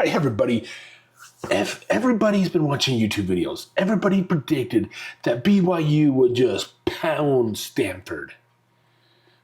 Hi, everybody. If everybody's been watching YouTube videos, everybody predicted that BYU would just pound Stanford.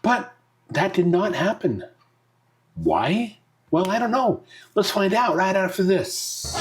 But that did not happen. Why? Well, I don't know. Let's find out right after this.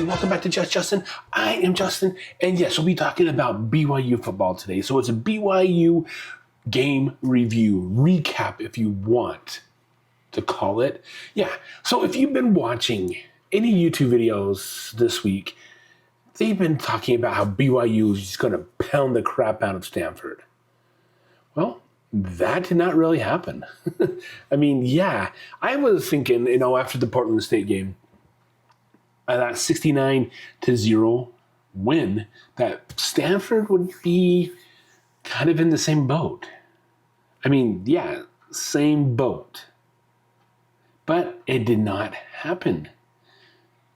Welcome back to Just Justin. I am Justin, and yes, we'll be talking about BYU football today. So it's a BYU game review, recap if you want to call it. Yeah, so if you've been watching any YouTube videos this week, they've been talking about how BYU is just going to pound the crap out of Stanford. Well, that did not really happen. I mean, yeah, I was thinking, after the Portland State game, that 69-0 win, that Stanford would be kind of in the same boat. I mean, yeah, same boat. But it did not happen.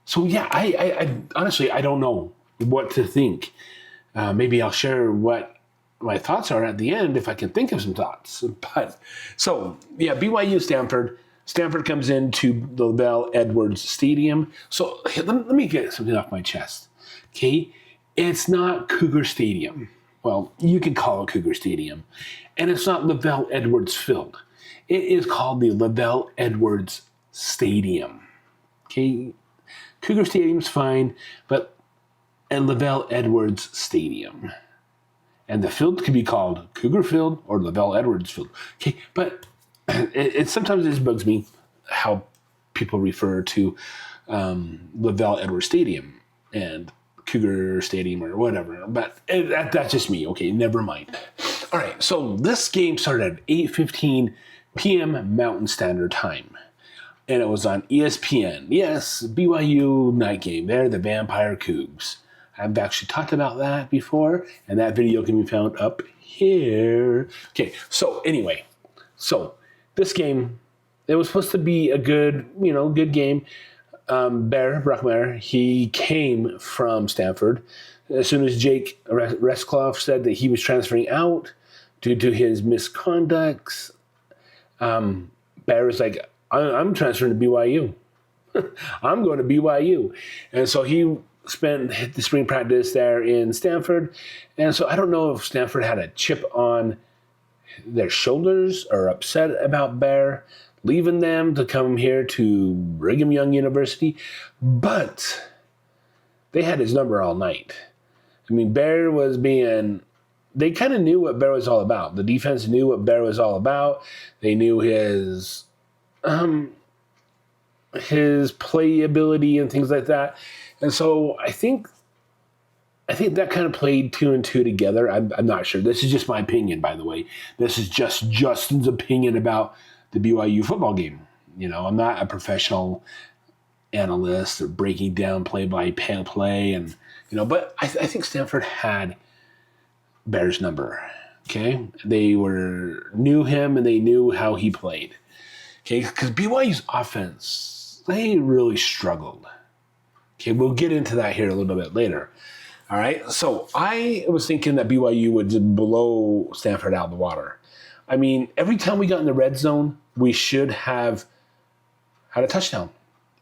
So yeah, I honestly, I don't know what to think. Maybe I'll share what my thoughts are at the end if I can think of some thoughts. But so yeah, BYU Stanford. Stanford comes into the LaVell Edwards Stadium. So let me get something off my chest. Okay? It's not Cougar Stadium. Well, you can call it Cougar Stadium. And it's not LaVell Edwards Field. It is called the LaVell Edwards Stadium. Okay? Cougar Stadium's fine, but and LaVell Edwards Stadium. And the field could be called Cougar Field or LaVell Edwards Field. Okay? But it sometimes just bugs me how people refer to LaVell Edwards Stadium and Cougar Stadium or whatever. But that's just me. Okay, never mind. All right, so this game started at 8:15 p.m. Mountain Standard Time. And it was on ESPN. Yes, BYU night game. They're the Vampire Cougs. I've actually talked about that before, and that video can be found up here. Okay, so anyway. This game, it was supposed to be a good game. Brock Bear, he came from Stanford. As soon as Jake Reskloff said that he was transferring out due to his misconducts, Bear was like, I'm transferring to BYU. I'm going to BYU. And so he spent the spring practice there in Stanford. And so I don't know if Stanford had a chip on their shoulders or upset about Bear leaving them to come here to Brigham Young University, but they had his number all night. I mean, Bear was they kind of knew what Bear was all about. The defense knew what Bear was all about. They knew his playability and things like that. And so I think that kind of played 2 and 2 together. I'm not sure. This is just my opinion, by the way. This is just Justin's opinion about the BYU football game. I'm not a professional analyst or breaking down play-by-play, and but I think Stanford had Bear's number. Okay, they knew him and they knew how he played. Okay, because BYU's offense, they really struggled. Okay, we'll get into that here a little bit later. All right, so I was thinking that BYU would just blow Stanford out of the water. I mean, every time we got in the red zone, we should have had a touchdown.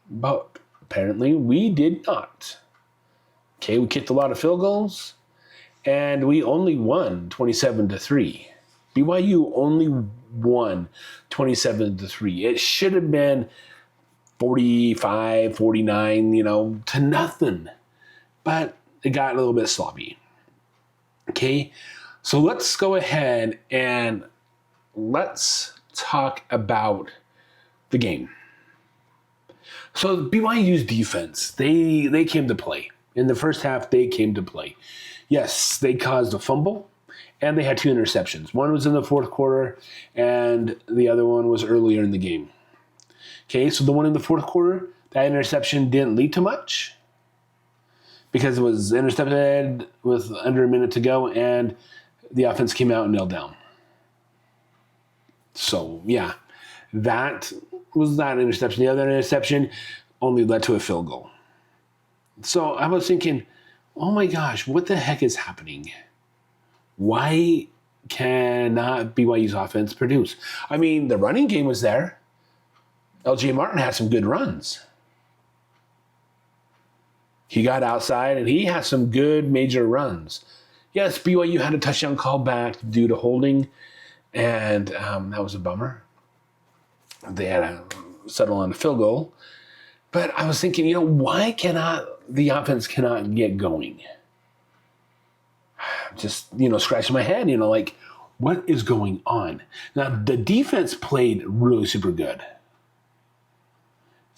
But apparently we did not. Okay, we kicked a lot of field goals, and we only won 27-3. BYU only won 27-3. It should have been 45, 49, to nothing. But it got a little bit sloppy. Okay, so let's go ahead and let's talk about the game. So BYU's defense, they came to play. In the first half, they came to play. Yes, they caused a fumble, and they had 2 interceptions. One was in the fourth quarter, and the other one was earlier in the game. Okay, so the one in the fourth quarter, that interception didn't lead to much. because it was intercepted with under a minute to go, and the offense came out and knelt down. So, yeah, that was that interception. The other interception only led to a field goal. So I was thinking, oh my gosh, what the heck is happening? Why cannot BYU's offense produce? I mean, the running game was there. LJ Martin had some good runs. He got outside and he had some good major runs. Yes, BYU had a touchdown call back due to holding, and that was a bummer. They had to settle on a field goal. But I was thinking, why cannot the offense get going? Just, scratching my head, like, what is going on? Now, the defense played really super good.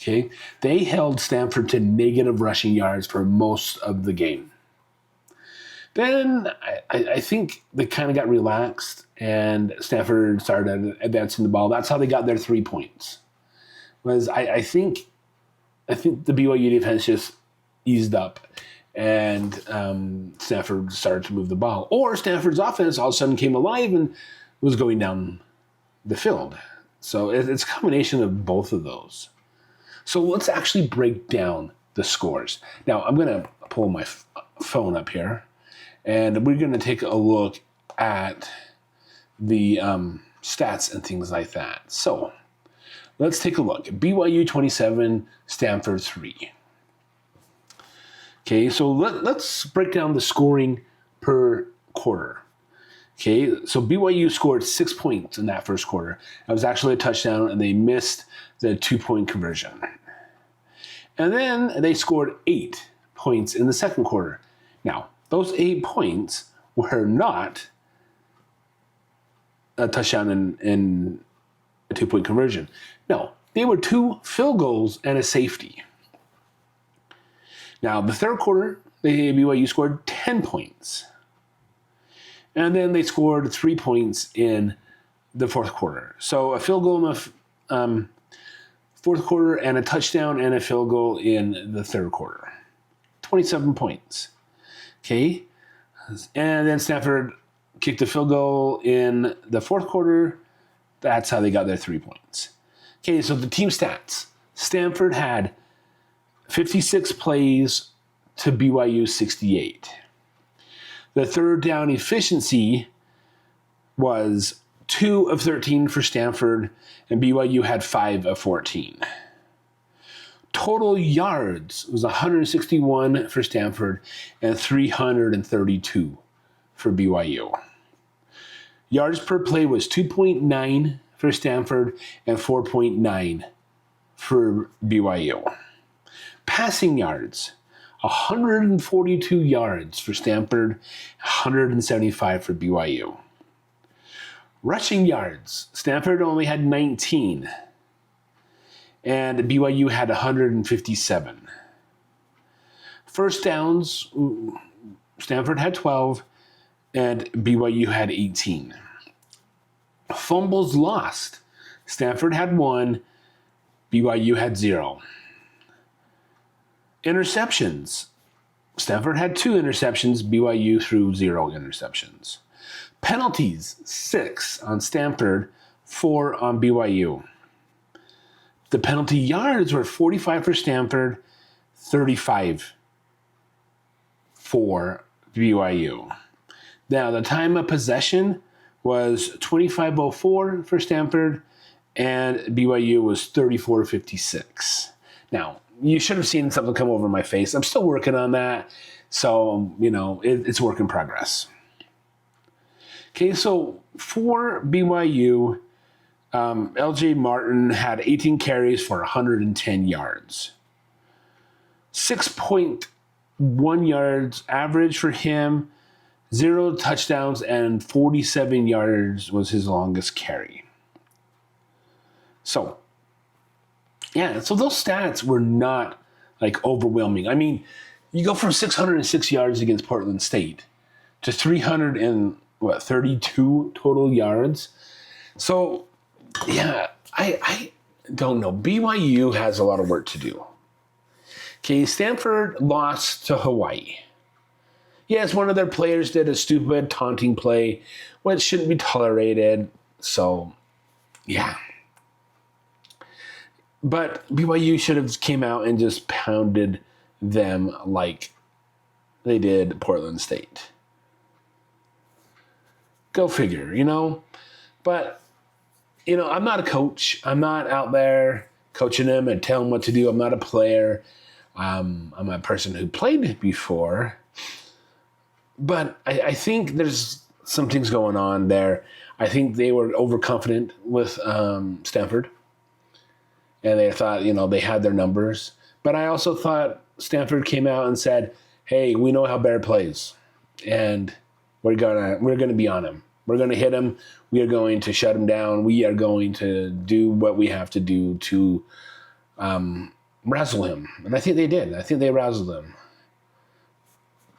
Okay? They held Stanford to negative rushing yards for most of the game. Then I think they kind of got relaxed and Stanford started advancing the ball. That's how they got their 3 points. I think the BYU defense just eased up and Stanford started to move the ball. Or Stanford's offense all of a sudden came alive and was going down the field. So it's a combination of both of those. So let's actually break down the scores. Now, I'm going to pull my phone up here, and we're going to take a look at the stats and things like that. So let's take a look. BYU 27, Stanford 3. Okay, so let's break down the scoring per quarter. Okay, so BYU scored 6 points in that first quarter. That was actually a touchdown, and they missed the 2-point conversion. And then they scored 8 points in the second quarter. Now, those 8 points were not a touchdown and a 2-point conversion. No, they were 2 field goals and a safety. Now, the third quarter, BYU scored 10 points. And then they scored 3 points in the fourth quarter. So a field goal in the fourth quarter and a touchdown and a field goal in the third quarter. 27 points. Okay? And then Stanford kicked a field goal in the fourth quarter. That's how they got their 3 points. Okay, so the team stats. Stanford had 56 plays to BYU 68. The third down efficiency was 2 of 13 for Stanford, and BYU had 5 of 14. Total yards was 161 for Stanford and 332 for BYU. Yards per play was 2.9 for Stanford and 4.9 for BYU. Passing yards, 142 yards for Stanford, 175 for BYU. Rushing yards, Stanford only had 19, and BYU had 157. First downs, Stanford had 12, and BYU had 18. Fumbles lost, Stanford had 1, BYU had 0. Interceptions, Stanford had 2 interceptions, BYU threw 0 interceptions. Penalties, 6 on Stanford, 4 on BYU. The penalty yards were 45 for Stanford, 35 for BYU. Now, the time of possession was 25:04 for Stanford, and BYU was 34:56. Now, you should have seen something come over my face. I'm still working on that, so, it's work in progress. Okay, so for BYU, LJ Martin had 18 carries for 110 yards. 6.1 yards average for him, 0 touchdowns, and 47 yards was his longest carry. So, so those stats were not overwhelming. I mean, you go from 606 yards against Portland State to 332 total yards. So, I don't know. BYU has a lot of work to do. Okay, Stanford lost to Hawaii. Yes, one of their players did a stupid taunting play, which shouldn't be tolerated. So, yeah. But BYU should have came out and just pounded them like they did Portland State. Go figure, But, I'm not a coach. I'm not out there coaching them and telling them what to do. I'm not a player. I'm a person who played before. But I think there's some things going on there. I think they were overconfident with Stanford. And they thought, they had their numbers. But I also thought Stanford came out and said, hey, we know how Bear plays. And we're gonna be on him. We're gonna hit him. We are going to shut him down. We are going to do what we have to do to razzle him. And I think they did. I think they razzled him.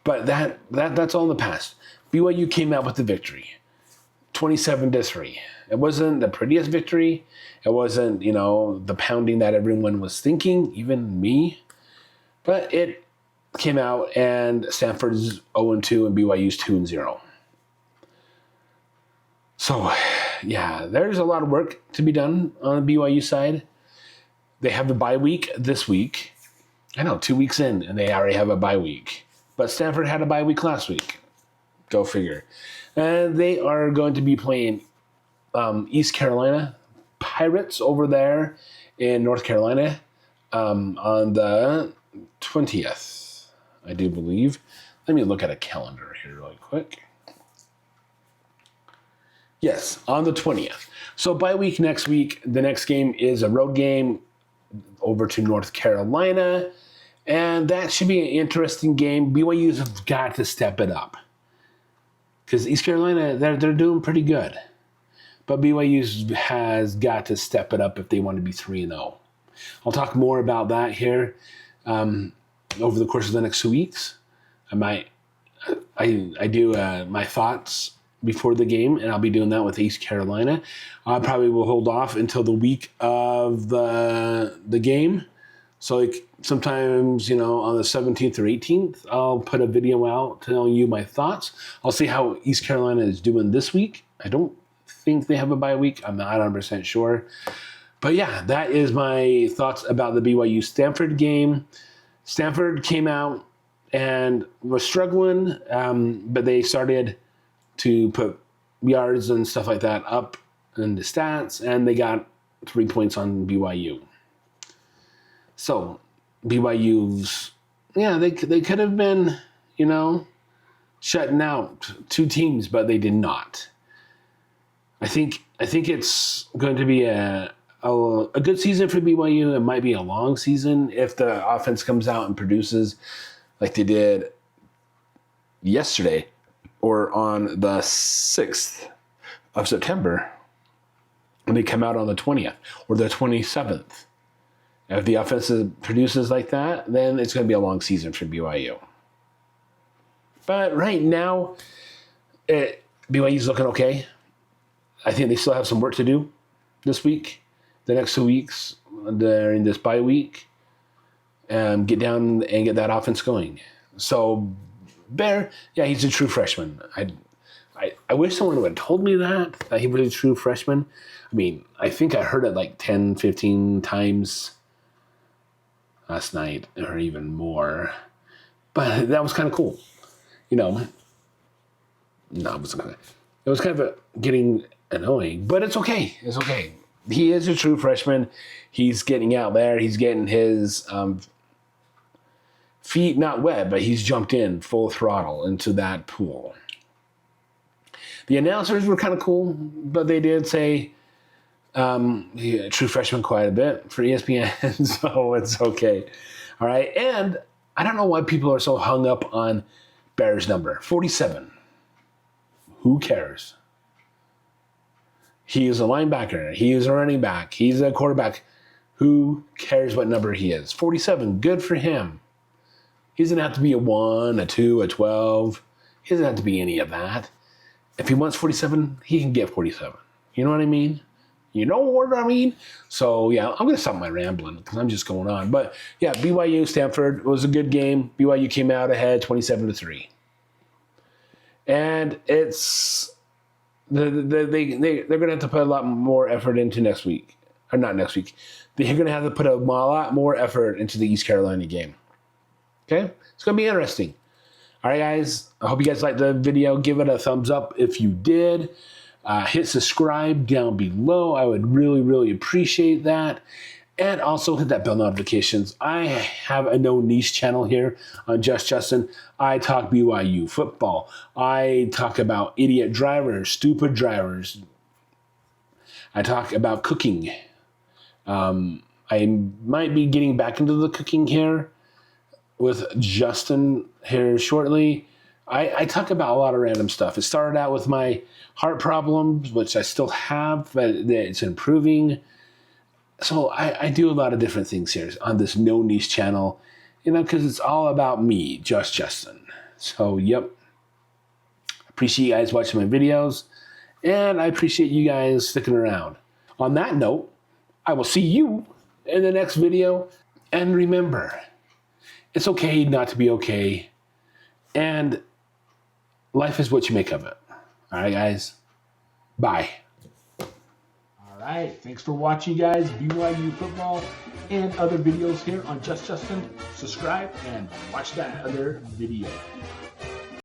But that's all in the past. BYU came out with the victory, 27-3. It wasn't the prettiest victory. It wasn't, the pounding that everyone was thinking, even me. But it came out, and Stanford's 0-2 and BYU's 2-0. So, yeah, there's a lot of work to be done on the BYU side. They have a bye week this week. I know, 2 weeks in, and they already have a bye week. But Stanford had a bye week last week. Go figure. And they are going to be playing East Carolina Pirates over there in North Carolina on the 20th, I do believe. Let me look at a calendar here really quick. Yes, on the 20th. So bye week next week. The next game is a road game over to North Carolina. And that should be an interesting game. BYU's have got to step it up. Because East Carolina, they're doing pretty good. But BYU has got to step it up if they want to be 3-0. I'll talk more about that here over the course of the next 2 weeks. I do my thoughts before the game, and I'll be doing that with East Carolina. I probably will hold off until the week of the game. So like sometimes, on the 17th or 18th, I'll put a video out telling you my thoughts. I'll see how East Carolina is doing this week. I don't think they have a bye week. I'm not 100% sure. But yeah, that is my thoughts about the BYU Stanford game. Stanford came out and was struggling, but they started to put yards and stuff like that up in the stats, and they got 3 points on BYU. So BYU's, they could have been, shutting out two teams, but they did not. I think it's going to be a good season for BYU. It might be a long season if the offense comes out and produces like they did yesterday or on the 6th of September when they come out on the 20th or the 27th. If the offense produces like that, then it's going to be a long season for BYU. But right now, BYU's looking okay. I think they still have some work to do this week, the next 2 weeks during this bye week, and get down and get that offense going. So Bear, he's a true freshman. I wish someone would have told me that he was a true freshman. I mean, I think I heard it like 10, 15 times last night or even more. But that was kind of cool. No, it was kind of getting annoying, but it's okay. It's okay. He is a true freshman. He's getting out there. He's getting his feet not wet, but he's jumped in full throttle into that pool. The announcers were kind of cool, but they did say true freshman quite a bit for ESPN, so it's okay. All right, and I don't know why people are so hung up on Bear's number, 47. Who cares? He is a linebacker. He is a running back. He's a quarterback. Who cares what number he is? 47, good for him. He doesn't have to be a 1, a 2, a 12. He doesn't have to be any of that. If he wants 47, he can get 47. You know what I mean? You know what I mean? So, yeah, I'm going to stop my rambling because I'm just going on. But, yeah, BYU, Stanford was a good game. BYU came out ahead 27-3. And it's they're going to have to put a lot more effort into next week. Or not next week. They're going to have to put a lot more effort into the East Carolina game. Okay? It's going to be interesting. All right, guys. I hope you guys liked the video. Give it a thumbs up if you did. Hit subscribe down below. I would really, really appreciate that. And also hit that bell notifications. I have a no niche channel here on Just Justin. I talk BYU football. I talk about idiot drivers, stupid drivers. I talk about cooking. I might be getting back into the cooking here with Justin here shortly. I talk about a lot of random stuff. It started out with my heart problems, which I still have, but it's improving. So I do a lot of different things here on this no niche channel, because it's all about me, Just Justin. So, yep. Appreciate you guys watching my videos, and I appreciate you guys sticking around. On that note, I will see you in the next video. And remember, it's okay not to be okay. And life is what you make of it. All right, guys. Bye. All right. Thanks for watching, guys. BYU football and other videos here on Just Justin. Subscribe and watch that other video.